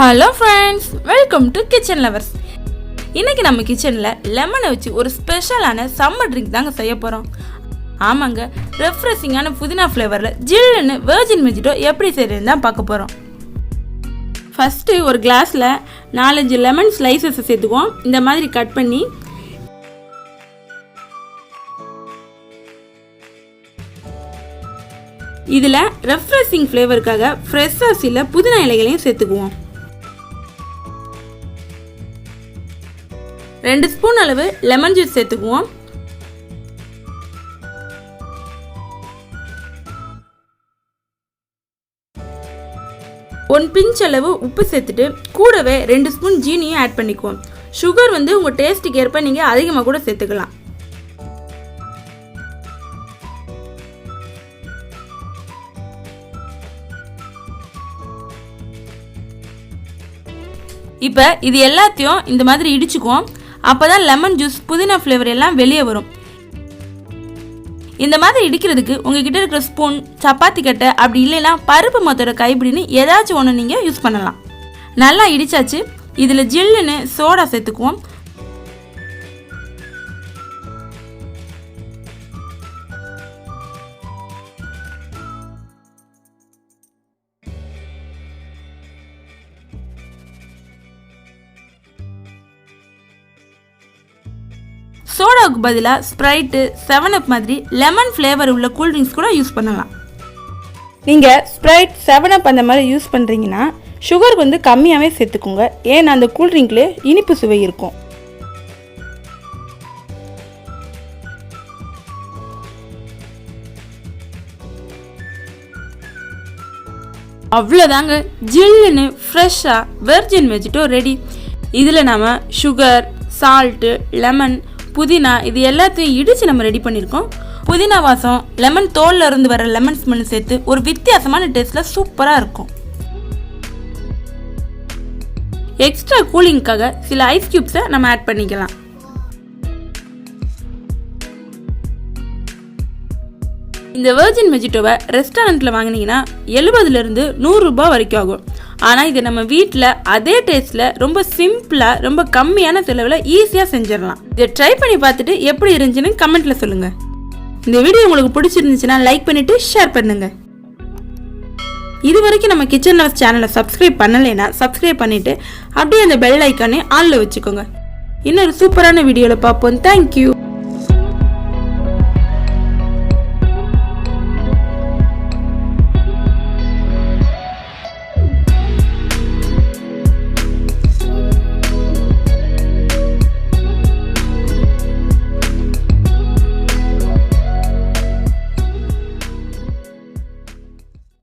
Hello friends, welcome to kitchen lovers. இன்றைக்கி நம்ம கிச்சனில் லெமனை வச்சு ஒரு ஸ்பெஷலான சம்மர் ட்ரிங்க் தாங்க செய்ய போகிறோம். ஆமாங்க, ரெஃப்ரெஷிங்கான புதினா ஃப்ளேவரில் ஜில்லுன்னு வெர்ஜின் மொஜிட்டோ எப்படி செய்கிறதுன்னு தான் பார்க்க போகிறோம். ஃபஸ்ட்டு ஒரு கிளாஸில் 4-5 லெமன் ஸ்லைசஸை சேர்த்துக்குவோம். இந்த மாதிரி கட் பண்ணி இதில் ரெஃப்ரெஷிங் ஃப்ளேவருக்காக ஃப்ரெஷ்ஷாக சில புதினா இலைகளையும் சேர்த்துக்குவோம். 2 ஸ்பூன் அளவு லெமன் ஜூஸ் சேர்த்துக்குவோம். ஒன் பிஞ்ச் அளவு உப்பு சேர்த்துட்டு கூடவே 2 ஸ்பூன் ஜீனியும் ஆட் பண்ணிக்குவோம். சுகர் உங்கள் டேஸ்ட்டுக்கு ஏற்ப நீங்கள் அதிகமாக கூட சேர்த்துக்கலாம். இப்போ இது எல்லாத்தையும் இந்த மாதிரி இடிச்சுக்குவோம். அப்போ தான் லெமன் ஜூஸ் புதினா ஃப்ளேவர் எல்லாம் வெளியே வரும். இந்த மாதிரி இடிக்கிறதுக்கு உங்ககிட்ட இருக்கிற ஸ்பூன், சப்பாத்தி கட்டை, அப்படி இல்லைன்னா பருப்பு மொத்தோட கைப்பிடின்னு ஏதாச்சும் ஒன்று நீங்கள் யூஸ் பண்ணலாம். நல்லா இடிச்சாச்சு. இதில் ஜில்லுன்னு சோடா சேர்த்துக்குவோம். சோடாவுக்கு பதிலாக ஸ்ப்ரைட்டு, 7up மாதிரி லெமன் ஃப்ளேவர் உள்ள கூல்ட்ரிங்க்ஸ் கூட யூஸ் பண்ணலாம். நீங்கள் ஸ்ப்ரைட், 7up அந்த மாதிரி யூஸ் பண்ணுறீங்கன்னா சுகர் கம்மியாகவே சேர்த்துக்கோங்க. ஏன்னா அந்த கூல்ட்ரிங்க்லேயே இனிப்பு சுவை இருக்கும். அவ்வளோதாங்க, ஜில்லுன்னு ஃப்ரெஷ்ஷாக வெர்ஜின் மொஜிட்டோ ரெடி. இதில் நம்ம சுகர், சால்ட்டு, லெமன், புதினா இது எல்லாத்தையும் இடித்து நம்ம ரெடி பண்ணியிருக்கோம். புதினா வாசம், லெமன் தோலில் இருந்து வர லெமன் ஸ்மெல் சேர்த்து ஒரு வித்தியாசமான டேஸ்ட்டில் சூப்பராக இருக்கும். எக்ஸ்ட்ரா கூலிங்காக சில ஐஸ் கியூப்ஸை நம்ம ஆட் பண்ணிக்கலாம். இந்த வெர்ஜின் மொஜிட்டோவை ரெஸ்டாரண்ட்டில் வாங்கினீங்கன்னா 70லேருந்து 100 ரூபாய் வரைக்கும் ஆகும். ஆனால் இதை நம்ம வீட்டில் அதே டேஸ்ட்டில் ரொம்ப சிம்பிளாக, ரொம்ப கம்மியான செலவில் ஈஸியாக செஞ்சிடலாம். இதை ட்ரை பண்ணி பார்த்துட்டு எப்படி இருந்துச்சுன்னு கமெண்ட்டில் சொல்லுங்கள். இந்த வீடியோ உங்களுக்கு பிடிச்சிருந்துச்சுன்னா லைக் பண்ணிவிட்டு ஷேர் பண்ணுங்கள். இது வரைக்கும் நம்ம கிச்சன் லவர்ஸ் சேனலை சப்ஸ்கிரைப் பண்ணலைன்னா சப்ஸ்கிரைப் பண்ணிவிட்டு அப்படியே அந்த பெல் ஐக்கானே ஆனில் வச்சுக்கோங்க. இன்னொரு சூப்பரான வீடியோவில் பார்ப்போம். தேங்க்யூ.